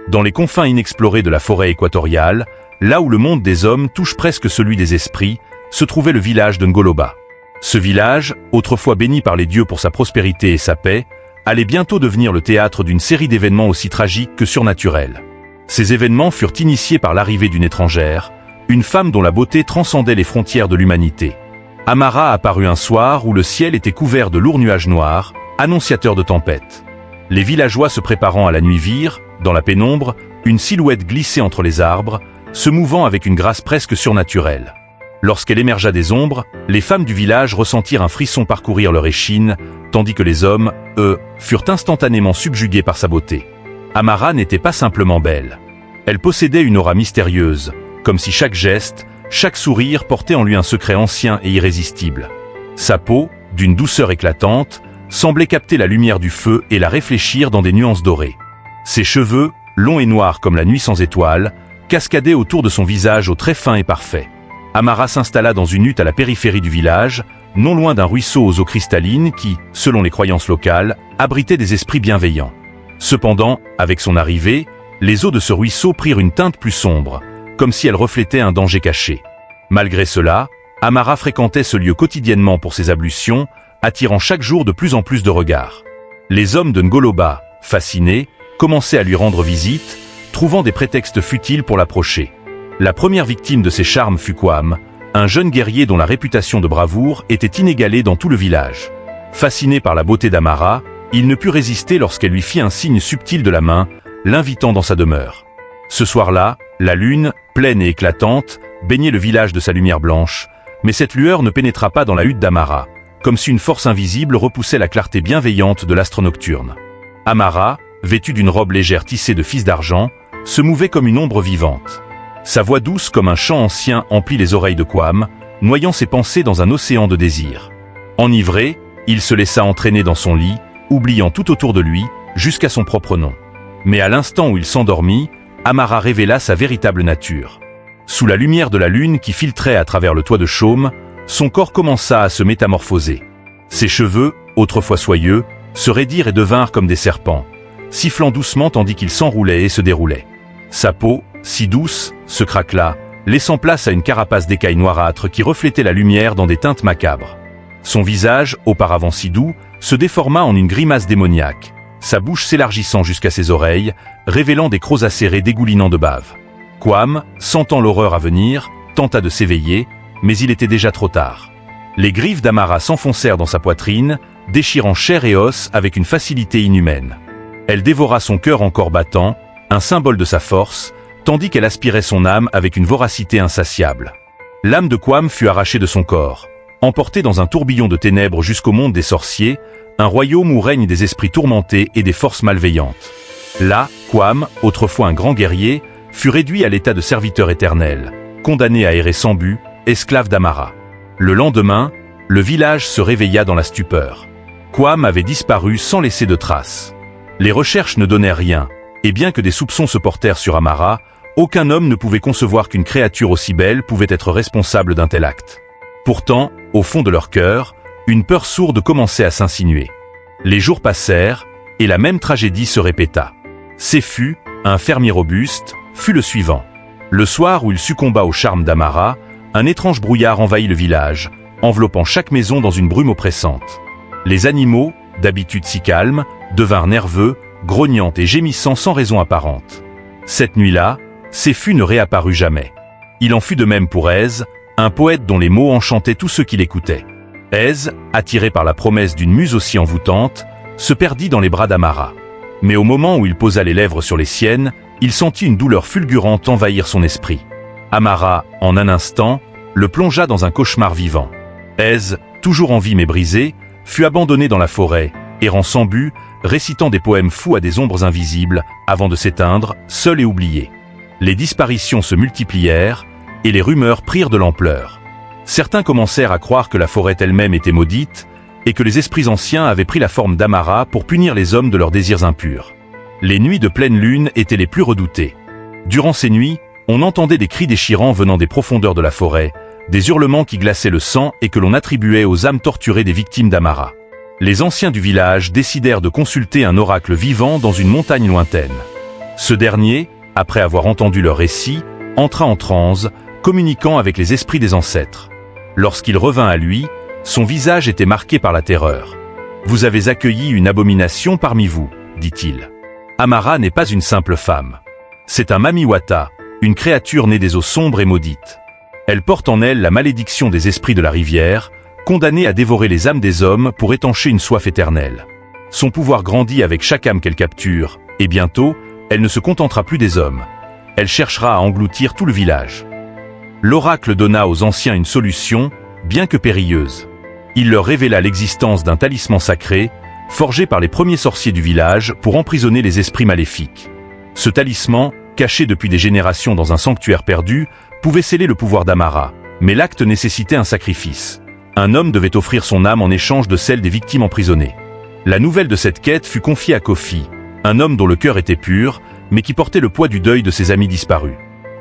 Dans les confins inexplorés de la forêt équatoriale, là où le monde des hommes touche presque celui des esprits, se trouvait le village de Ngoloba. Ce village, autrefois béni par les dieux pour sa prospérité et sa paix, allait bientôt devenir le théâtre d'une série d'événements aussi tragiques que surnaturels. Ces événements furent initiés par l'arrivée d'une étrangère, une femme dont la beauté transcendait les frontières de l'humanité. Amara apparut un soir où le ciel était couvert de lourds nuages noirs, annonciateurs de tempête. Les villageois se préparant à la nuit virent, dans la pénombre, une silhouette glisser entre les arbres, se mouvant avec une grâce presque surnaturelle. Lorsqu'elle émergea des ombres, les femmes du village ressentirent un frisson parcourir leur échine, tandis que les hommes, eux, furent instantanément subjugués par sa beauté. Amara n'était pas simplement belle. Elle possédait une aura mystérieuse, comme si chaque geste, chaque sourire portait en lui un secret ancien et irrésistible. Sa peau, d'une douceur éclatante, semblait capter la lumière du feu et la réfléchir dans des nuances dorées. Ses cheveux, longs et noirs comme la nuit sans étoiles, cascadaient autour de son visage au trait fin et parfait. Amara s'installa dans une hutte à la périphérie du village, non loin d'un ruisseau aux eaux cristallines qui, selon les croyances locales, abritait des esprits bienveillants. Cependant, avec son arrivée, les eaux de ce ruisseau prirent une teinte plus sombre, comme si elles reflétaient un danger caché. Malgré cela, Amara fréquentait ce lieu quotidiennement pour ses ablutions, attirant chaque jour de plus en plus de regards. Les hommes de Ngoloba, fascinés, commençaient à lui rendre visite, trouvant des prétextes futiles pour l'approcher. La première victime de ses charmes fut Kwam, un jeune guerrier dont la réputation de bravoure était inégalée dans tout le village. Fasciné par la beauté d'Amara, il ne put résister lorsqu'elle lui fit un signe subtil de la main, l'invitant dans sa demeure. Ce soir-là, la lune, pleine et éclatante, baignait le village de sa lumière blanche, mais cette lueur ne pénétra pas dans la hutte d'Amara, comme si une force invisible repoussait la clarté bienveillante de l'astre nocturne. Amara, vêtue d'une robe légère tissée de fils d'argent, se mouvait comme une ombre vivante. Sa voix douce comme un chant ancien emplit les oreilles de Kwam, noyant ses pensées dans un océan de désir. Enivré, il se laissa entraîner dans son lit, oubliant tout autour de lui, jusqu'à son propre nom. Mais à l'instant où il s'endormit, Amara révéla sa véritable nature. Sous la lumière de la lune qui filtrait à travers le toit de chaume, son corps commença à se métamorphoser. Ses cheveux, autrefois soyeux, se raidirent et devinrent comme des serpents, sifflant doucement tandis qu'il s'enroulait et se déroulait. Sa peau, si douce, se craquela, laissant place à une carapace d'écailles noirâtres qui reflétait la lumière dans des teintes macabres. Son visage, auparavant si doux, se déforma en une grimace démoniaque, sa bouche s'élargissant jusqu'à ses oreilles, révélant des crocs acérés dégoulinant de bave. Kwam, sentant l'horreur à venir, tenta de s'éveiller, mais il était déjà trop tard. Les griffes d'Amara s'enfoncèrent dans sa poitrine, déchirant chair et os avec une facilité inhumaine. Elle dévora son cœur encore battant, un symbole de sa force, tandis qu'elle aspirait son âme avec une voracité insatiable. L'âme de Kwam fut arrachée de son corps, emportée dans un tourbillon de ténèbres jusqu'au monde des sorciers, un royaume où règnent des esprits tourmentés et des forces malveillantes. Là, Kwam, autrefois un grand guerrier, fut réduit à l'état de serviteur éternel, condamné à errer sans but, esclave d'Amara. Le lendemain, le village se réveilla dans la stupeur. Kwam avait disparu sans laisser de traces. Les recherches ne donnaient rien, et bien que des soupçons se portèrent sur Amara, aucun homme ne pouvait concevoir qu'une créature aussi belle pouvait être responsable d'un tel acte. Pourtant, au fond de leur cœur, une peur sourde commençait à s'insinuer. Les jours passèrent, et la même tragédie se répéta. Séfu, un fermier robuste, fut le suivant. Le soir où il succomba au charme d'Amara, un étrange brouillard envahit le village, enveloppant chaque maison dans une brume oppressante. Les animaux, d'habitude si calmes, devinrent nerveux, grognant et gémissant sans raison apparente. Cette nuit-là, Séfu ne réapparut jamais. Il en fut de même pour Ez, un poète dont les mots enchantaient tous ceux qui l'écoutaient. Ez, attiré par la promesse d'une muse aussi envoûtante, se perdit dans les bras d'Amara. Mais au moment où il posa les lèvres sur les siennes, il sentit une douleur fulgurante envahir son esprit. Amara, en un instant, le plongea dans un cauchemar vivant. Ez, toujours en vie mais brisé, fut abandonné dans la forêt, errant sans but, récitant des poèmes fous à des ombres invisibles, avant de s'éteindre, seul et oublié. Les disparitions se multiplièrent, et les rumeurs prirent de l'ampleur. Certains commencèrent à croire que la forêt elle-même était maudite, et que les esprits anciens avaient pris la forme d'Amara pour punir les hommes de leurs désirs impurs. Les nuits de pleine lune étaient les plus redoutées. Durant ces nuits, on entendait des cris déchirants venant des profondeurs de la forêt, des hurlements qui glaçaient le sang et que l'on attribuait aux âmes torturées des victimes d'Amara. Les anciens du village décidèrent de consulter un oracle vivant dans une montagne lointaine. Ce dernier, après avoir entendu leur récit, entra en transe, communiquant avec les esprits des ancêtres. Lorsqu'il revint à lui, son visage était marqué par la terreur. « Vous avez accueilli une abomination parmi vous, dit-il. Amara n'est pas une simple femme. C'est un Mamiwata, une créature née des eaux sombres et maudites. Elle porte en elle la malédiction des esprits de la rivière, condamnée à dévorer les âmes des hommes pour étancher une soif éternelle. Son pouvoir grandit avec chaque âme qu'elle capture, et bientôt, elle ne se contentera plus des hommes. Elle cherchera à engloutir tout le village. » L'oracle donna aux anciens une solution, bien que périlleuse. Il leur révéla l'existence d'un talisman sacré, forgé par les premiers sorciers du village pour emprisonner les esprits maléfiques. Ce talisman, caché depuis des générations dans un sanctuaire perdu, pouvait sceller le pouvoir d'Amara, mais l'acte nécessitait un sacrifice. Un homme devait offrir son âme en échange de celle des victimes emprisonnées. La nouvelle de cette quête fut confiée à Kofi, un homme dont le cœur était pur, mais qui portait le poids du deuil de ses amis disparus.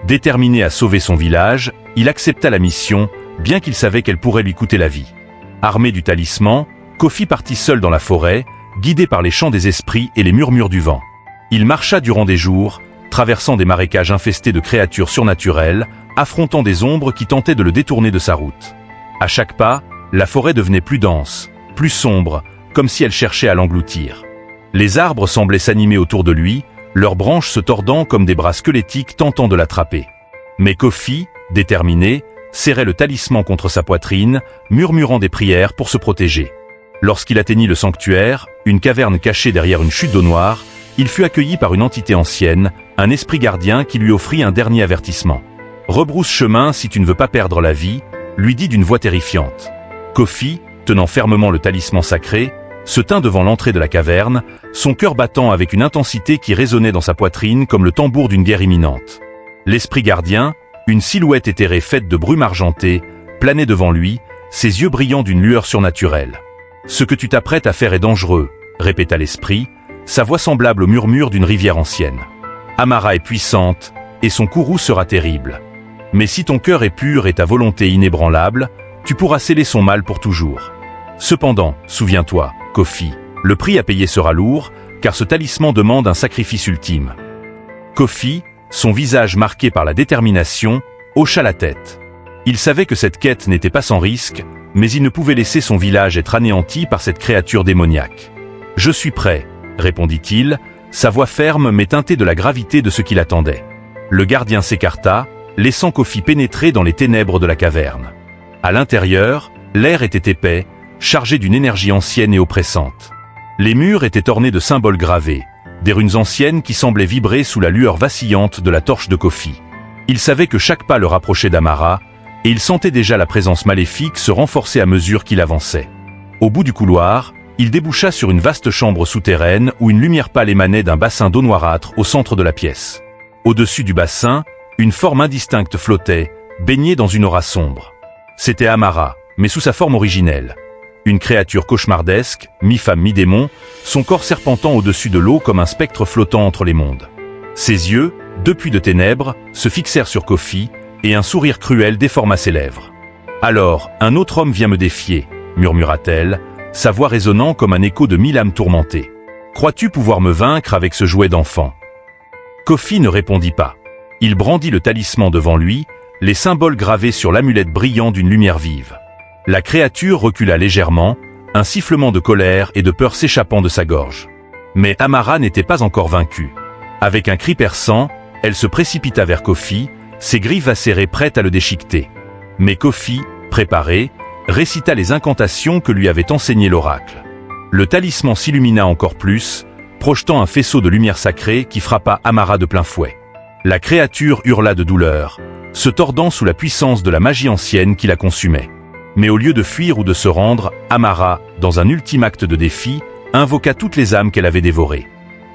Déterminé à sauver son village, il accepta la mission, bien qu'il savait qu'elle pourrait lui coûter la vie. Armé du talisman, Kofi partit seul dans la forêt, guidé par les chants des esprits et les murmures du vent. Il marcha durant des jours, traversant des marécages infestés de créatures surnaturelles, affrontant des ombres qui tentaient de le détourner de sa route. À chaque pas, la forêt devenait plus dense, plus sombre, comme si elle cherchait à l'engloutir. Les arbres semblaient s'animer autour de lui, leurs branches se tordant comme des bras squelettiques tentant de l'attraper. Mais Kofi, déterminé, serrait le talisman contre sa poitrine, murmurant des prières pour se protéger. Lorsqu'il atteignit le sanctuaire, une caverne cachée derrière une chute d'eau noire, il fut accueilli par une entité ancienne, un esprit gardien qui lui offrit un dernier avertissement. « Rebrousse chemin si tu ne veux pas perdre la vie », lui dit d'une voix terrifiante. Kofi, tenant fermement le talisman sacré, se tint devant l'entrée de la caverne, son cœur battant avec une intensité qui résonnait dans sa poitrine comme le tambour d'une guerre imminente. L'esprit gardien, une silhouette éthérée faite de brume argentée, planait devant lui, ses yeux brillant d'une lueur surnaturelle. « Ce que tu t'apprêtes à faire est dangereux », répéta l'esprit, sa voix semblable au murmure d'une rivière ancienne. « Amara est puissante, et son courroux sera terrible. Mais si ton cœur est pur et ta volonté inébranlable, tu pourras sceller son mal pour toujours. Cependant, souviens-toi, Kofi, le prix à payer sera lourd, car ce talisman demande un sacrifice ultime. » Kofi, son visage marqué par la détermination, hocha la tête. Il savait que cette quête n'était pas sans risque, mais il ne pouvait laisser son village être anéanti par cette créature démoniaque. « Je suis prêt », répondit-il, sa voix ferme mais teintée de la gravité de ce qu'il attendait. Le gardien s'écarta, laissant Kofi pénétrer dans les ténèbres de la caverne. À l'intérieur, l'air était épais, chargé d'une énergie ancienne et oppressante. Les murs étaient ornés de symboles gravés, des runes anciennes qui semblaient vibrer sous la lueur vacillante de la torche de Kofi. Il savait que chaque pas le rapprochait d'Amara, et il sentait déjà la présence maléfique se renforcer à mesure qu'il avançait. Au bout du couloir, il déboucha sur une vaste chambre souterraine où une lumière pâle émanait d'un bassin d'eau noirâtre au centre de la pièce. Au-dessus du bassin, une forme indistincte flottait, baignée dans une aura sombre. C'était Amara, mais sous sa forme originelle. Une créature cauchemardesque, mi-femme mi-démon, son corps serpentant au-dessus de l'eau comme un spectre flottant entre les mondes. Ses yeux, deux puits de ténèbres, se fixèrent sur Kofi, et un sourire cruel déforma ses lèvres. « Alors, un autre homme vient me défier », murmura-t-elle, sa voix résonnant comme un écho de 1000 âmes tourmentées. « Crois-tu pouvoir me vaincre avec ce jouet d'enfant ?» Kofi ne répondit pas. Il brandit le talisman devant lui, les symboles gravés sur l'amulette brillant d'une lumière vive. La créature recula légèrement, un sifflement de colère et de peur s'échappant de sa gorge. Mais Amara n'était pas encore vaincue. Avec un cri perçant, elle se précipita vers Kofi, ses griffes acérées prêtes à le déchiqueter. Mais Kofi, préparé, récita les incantations que lui avait enseignées l'oracle. Le talisman s'illumina encore plus, projetant un faisceau de lumière sacrée qui frappa Amara de plein fouet. La créature hurla de douleur, se tordant sous la puissance de la magie ancienne qui la consumait. Mais au lieu de fuir ou de se rendre, Amara, dans un ultime acte de défi, invoqua toutes les âmes qu'elle avait dévorées.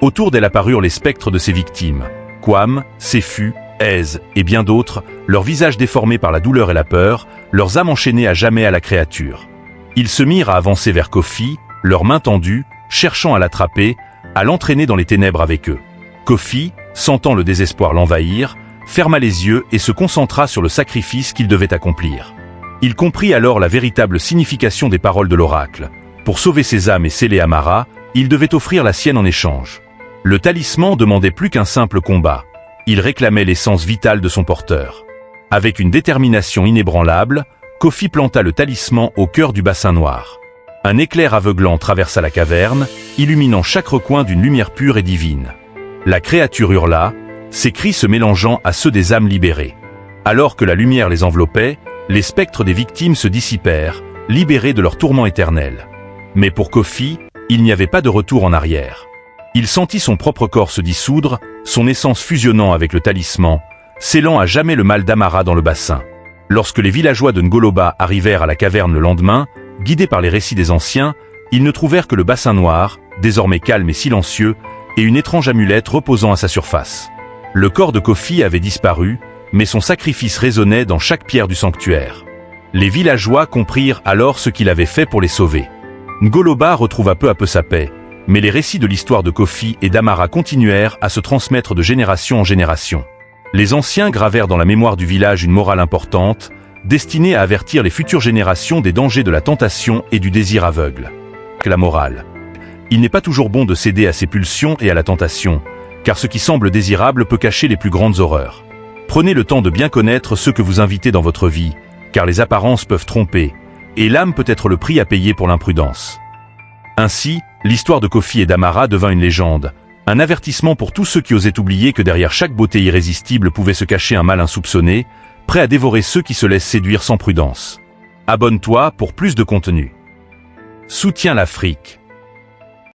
Autour d'elle apparurent les spectres de ses victimes, Kwam, Sefu, Ez, et bien d'autres, leurs visages déformés par la douleur et la peur, leurs âmes enchaînées à jamais à la créature. Ils se mirent à avancer vers Kofi, leurs mains tendues, cherchant à l'attraper, à l'entraîner dans les ténèbres avec eux. Kofi, sentant le désespoir l'envahir, ferma les yeux et se concentra sur le sacrifice qu'il devait accomplir. Il comprit alors la véritable signification des paroles de l'oracle. Pour sauver ses âmes et sceller Amara, il devait offrir la sienne en échange. Le talisman demandait plus qu'un simple combat. Il réclamait l'essence vitale de son porteur. Avec une détermination inébranlable, Kofi planta le talisman au cœur du bassin noir. Un éclair aveuglant traversa la caverne, illuminant chaque recoin d'une lumière pure et divine. La créature hurla, ses cris se mélangeant à ceux des âmes libérées. Alors que la lumière les enveloppait, les spectres des victimes se dissipèrent, libérés de leur tourment éternel. Mais pour Kofi, il n'y avait pas de retour en arrière. Il sentit son propre corps se dissoudre, son essence fusionnant avec le talisman, scellant à jamais le mal d'Amara dans le bassin. Lorsque les villageois de Ngoloba arrivèrent à la caverne le lendemain, guidés par les récits des anciens, ils ne trouvèrent que le bassin noir, désormais calme et silencieux, et une étrange amulette reposant à sa surface. Le corps de Kofi avait disparu, mais son sacrifice résonnait dans chaque pierre du sanctuaire. Les villageois comprirent alors ce qu'il avait fait pour les sauver. Ngoloba retrouva peu à peu sa paix, mais les récits de l'histoire de Kofi et d'Amara continuèrent à se transmettre de génération en génération. Les anciens gravèrent dans la mémoire du village une morale importante, destinée à avertir les futures générations des dangers de la tentation et du désir aveugle. La morale. Il n'est pas toujours bon de céder à ses pulsions et à la tentation, car ce qui semble désirable peut cacher les plus grandes horreurs. Prenez le temps de bien connaître ceux que vous invitez dans votre vie, car les apparences peuvent tromper, et l'âme peut être le prix à payer pour l'imprudence. Ainsi, l'histoire de Kofi et d'Amara devint une légende, un avertissement pour tous ceux qui osaient oublier que derrière chaque beauté irrésistible pouvait se cacher un mal insoupçonné, prêt à dévorer ceux qui se laissent séduire sans prudence. Abonne-toi pour plus de contenu. Soutiens l'Afrique.